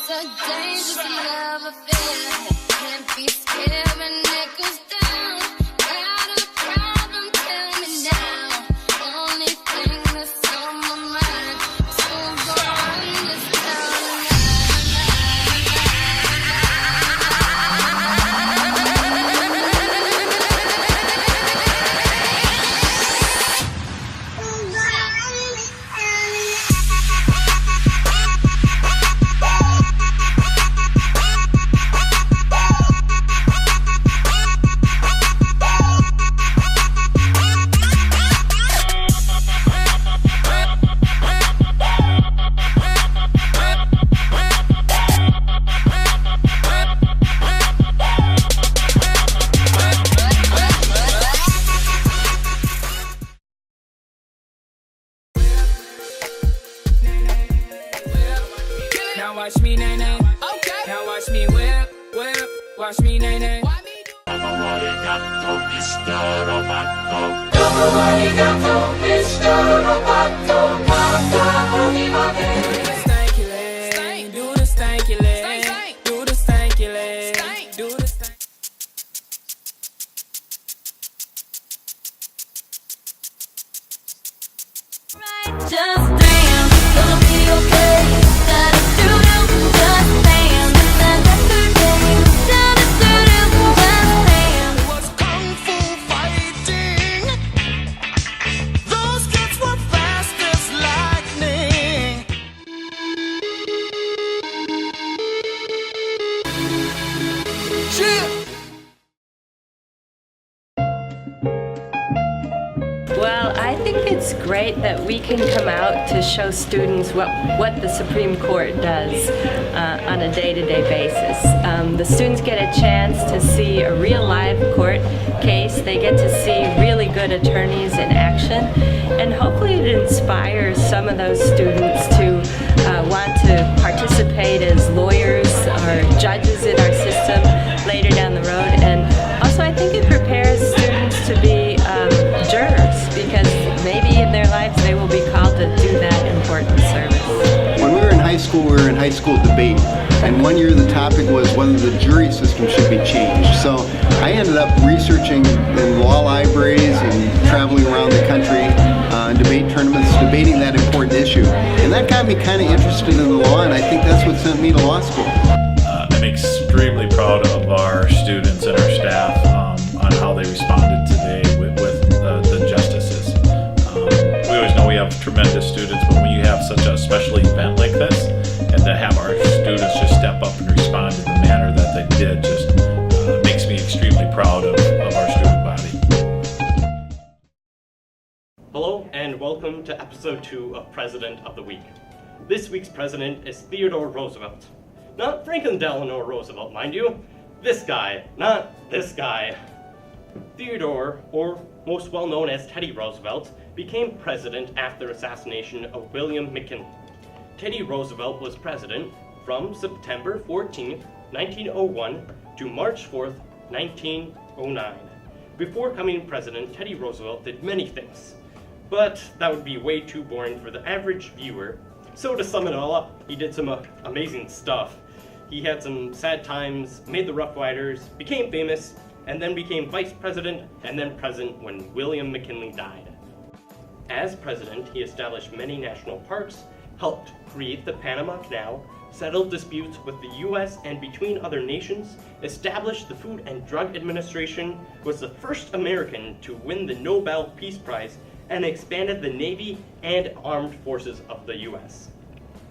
It's a dangerous love affair. Can't be scared when it goes down. Got a problem, tell me now. Only thing that's on my mind is who's gonna run this town. Now watch me nay nay. Okay. Now watch me whip, whip. Watch me nay nay. Stanky leg, do the stanky leg, do the stanky leg, do the stanky. Just dance, gonna be okay. Just dance, It was kung fu fighting. Those kids were fast as lightning. Well, I think it's great that we can come out to show students what the Supreme Court does on a day-to-day basis. The students get a chance to see a real live court case. They get to see really good attorneys in action, and hopefully it inspires some of those students to want to participate as lawyers or judges in our system later down the road. And also I think it prepares students to be jurors, because maybe in their lives they will be called to do that important service. When we were in high school, we were in high school debate, and one year the topic was whether the jury system should be changed. So I ended up researching in law libraries and traveling around the country, debate tournaments, debating that important issue. And that got me kind of interested in the law, and I think that's what sent me to law school. I'm extremely proud of our students and our staff on how they responded today with the justices. We always know we have tremendous students, but when you have such a special event like this, and to have our students just step up and respond in the manner that they did, just makes me extremely proud of our student body. Hello and welcome to episode 2 of President of the Week. This week's president is Theodore Roosevelt. Not Franklin Delano Roosevelt, mind you. This guy, not this guy. Theodore, or most well known as Teddy Roosevelt, became president after the assassination of William McKinley. Teddy Roosevelt was president from September 14th, 1901 to March 4th, 1909. Before becoming president, Teddy Roosevelt did many things, but that would be way too boring for the average viewer. So to sum it all up, he did some amazing stuff. He had some sad times, made the Rough Riders, became famous, and then became vice president and then president when William McKinley died. As president, he established many national parks, helped create the Panama Canal, settled disputes with the US and between other nations, established the Food and Drug Administration, was the first American to win the Nobel Peace Prize, and expanded the Navy and armed forces of the US.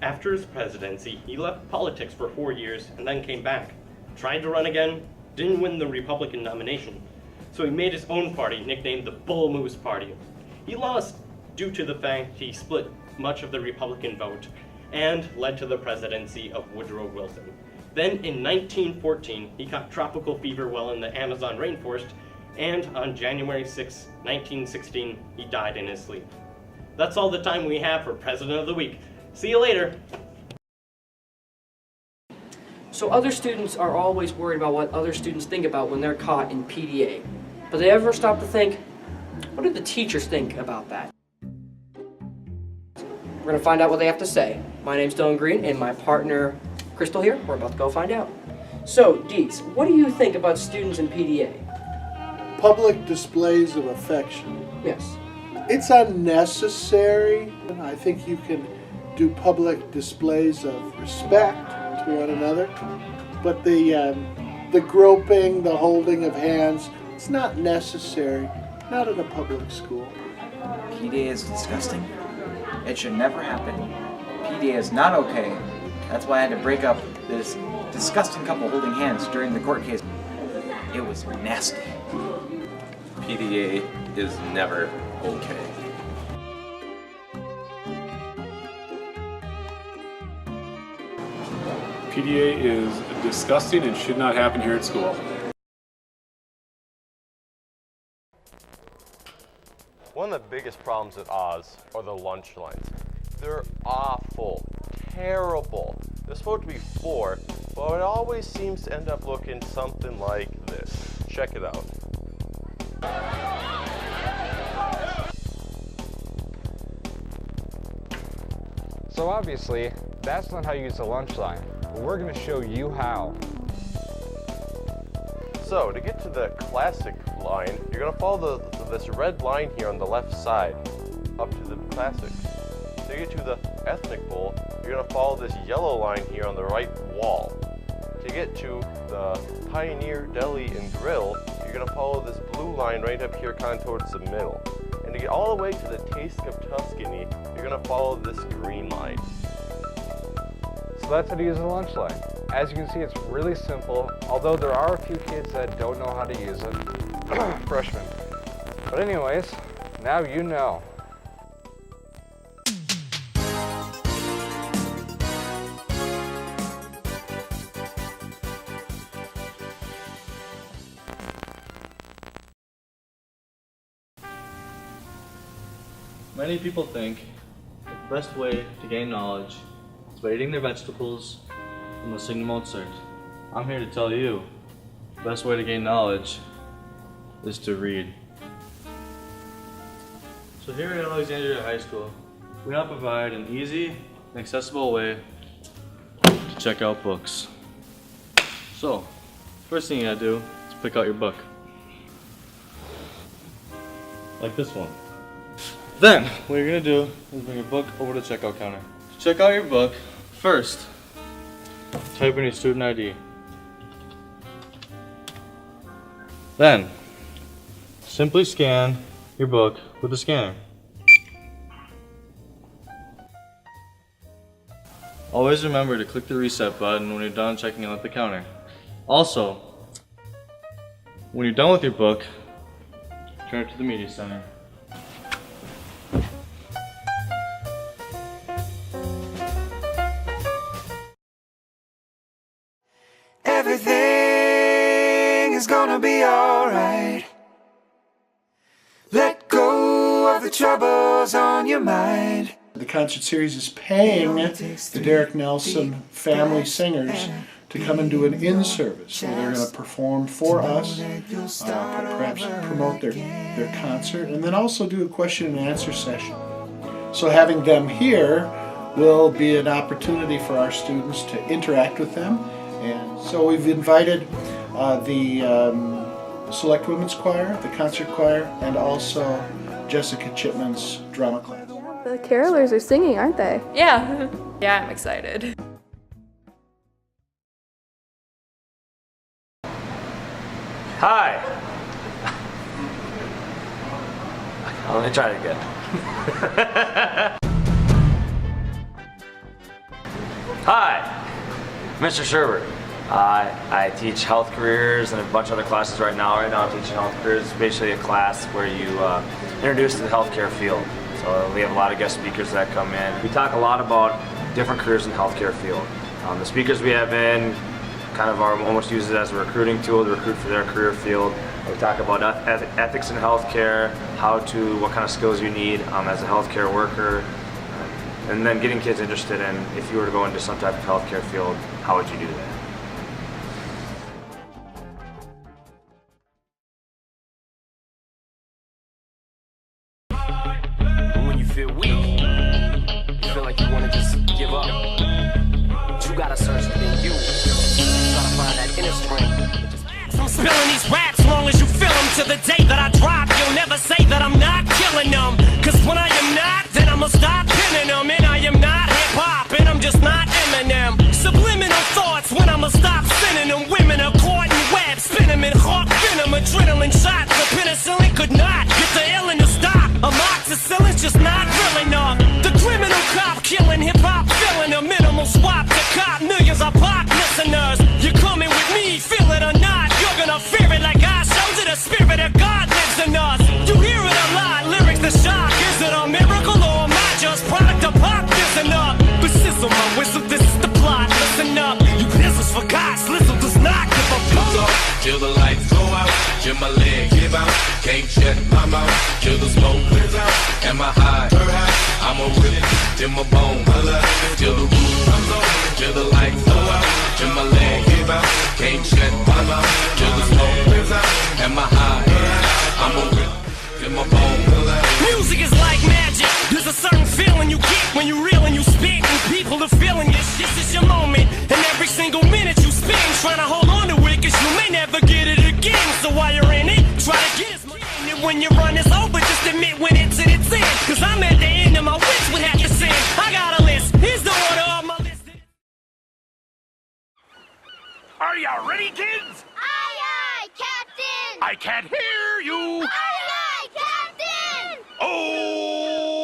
After his presidency, he left politics for 4 years and then came back. Tried to run again, didn't win the Republican nomination, so he made his own party, nicknamed the Bull Moose Party. He lost due to the fact he split much of the Republican vote and led to the presidency of Woodrow Wilson. Then in 1914, he caught tropical fever while in the Amazon rainforest, and on January 6, 1916, he died in his sleep. That's all the time we have for President of the Week. See you later! So other students are always worried about what other students think about when they're caught in PDA. But they ever stop to think, what do the teachers think about that? We're going to find out what they have to say. My name's Dylan Green, and my partner, Crystal here, we're about to go find out. So, Dietz, what do you think about students in PDA? Public displays of affection. Yes. It's unnecessary. I think you can do public displays of respect to one another, but the groping, the holding of hands, it's not necessary, not in a public school. PDA is disgusting. It should never happen. PDA is not okay. That's why I had to break up this disgusting couple holding hands during the court case. It was nasty. PDA is never okay. PDA is disgusting and should not happen here at school. One of the biggest problems at Oz are the lunch lines. They're awful, terrible. They're supposed to be 4, but it always seems to end up looking something like this. Check it out. So obviously, that's not how you use the lunch line. But we're going to show you how. So to get to the classic line, you're going to follow this red line here on the left side up to the classic. To get to the ethnic bowl, you're going to follow this yellow line here on the right wall. To get to the Pioneer Deli and Grill, you're going to follow this blue line right up here kind of towards the middle. And to get all the way to the Taste of Tuscany, you're going to follow this green line. So that's how to use the lunch line. As you can see, it's really simple, although there are a few kids that don't know how to use it. Freshmen. But anyways, now you know. Many people think that the best way to gain knowledge is by eating their vegetables and listening to Mozart. I'm here to tell you, the best way to gain knowledge is to read. So here at Alexandria High School, we now provide an easy and accessible way to check out books. So, first thing you gotta do is pick out your book. Like this one. Then, what you're gonna do is bring your book over to the checkout counter. To check out your book, first, type in your student ID. Then, simply scan your book with the scanner. Always remember to click the reset button when you're done checking out at the counter. Also, when you're done with your book, turn it to the media center. Everything is gonna be alright. Let go of the troubles on your mind. The concert series is paying the Derek Nelson family singers to come and do an in-service where they're going to perform for us, perhaps promote their concert, and then also do a question and answer session. So having them here will be an opportunity for our students to interact with them. And so we've invited the Select Women's Choir, the concert choir, and also Jessica Chipman's drama class. The carolers are singing, aren't they? Yeah. Yeah, I'm excited. Hi. Let me try it again. Hi, Mr. Sherbert. I teach health careers and a bunch of other classes right now. Right now I'm teaching health careers. It's basically a class where you introduce to the healthcare field. So we have a lot of guest speakers that come in. We talk a lot about different careers in the healthcare field. The speakers we have in kind of are almost use it as a recruiting tool to recruit for their career field. We talk about ethics in healthcare, what kind of skills you need as a healthcare worker, and then getting kids interested in if you were to go into some type of healthcare field, how would you do that? When you feel weak, you feel like you want to just give up, but you gotta search within to the day that I drop. You'll never say that I'm not killing them. Cause when I am not, then I'ma stop pinning them. And I am not hip-hop, and I'm just not Eminem. Subliminal thoughts when I'ma stop sending them. Women are caught in webs, spin them in hawk venom. Adrenaline shots, the penicillin could not get the illin to stop. Amoxicillin's just not real enough. The criminal cop killing hip-hop, filling a minimal swap to cop millions of pop listeners. You're coming with me, feel it or not. You're gonna fear it like I showed you. The spirit of God lives in us. You hear it a lot, lyrics the shock. Is it a miracle or am I just product of pop? Listen up, but sizzle my whistle, this is the plot. Listen up, you pistols for God, Slizzle does not give a fuck. Till the lights go out, till my leg give out. Can't shut my mouth, till the smoke clears out. Am I high? I'm a rip it, till my bone holla. Till the roof comes on, till the lights go out. Till my leg give out, can't shut my mouth. Till the smoke clears out. Am I high? I'm a rip it, till my bone holla. Music is like magic. There's a certain feeling you get when you reel and you spit, and people are feeling it. This is your moment, and every single minute you spend trying to hold on to it, cause you may never get it again. So while you're in it, try to get as much in it. When your run is over, just admit when it's in its end. Cause I'm at the end of my wits would have to sing. I got a list, here's the order of my list. Are you ready, kids? Aye, aye, Captain! I can't hear you! Aye, aye, Captain! Oh!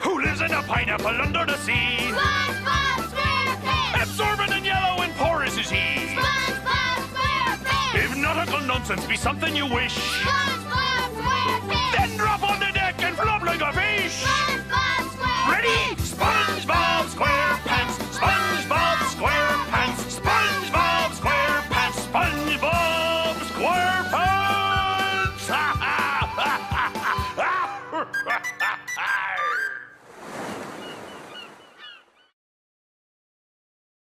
Who lives in a pineapple under the sea? SpongeBob SquarePants! Absorbent and yellow and porous is he. SpongeBob SquarePants! If nautical nonsense be something you wish, SpongeBob SquarePants! then drop on the deck and flop like a fish! SpongeBob SquarePants! Ready? SpongeBob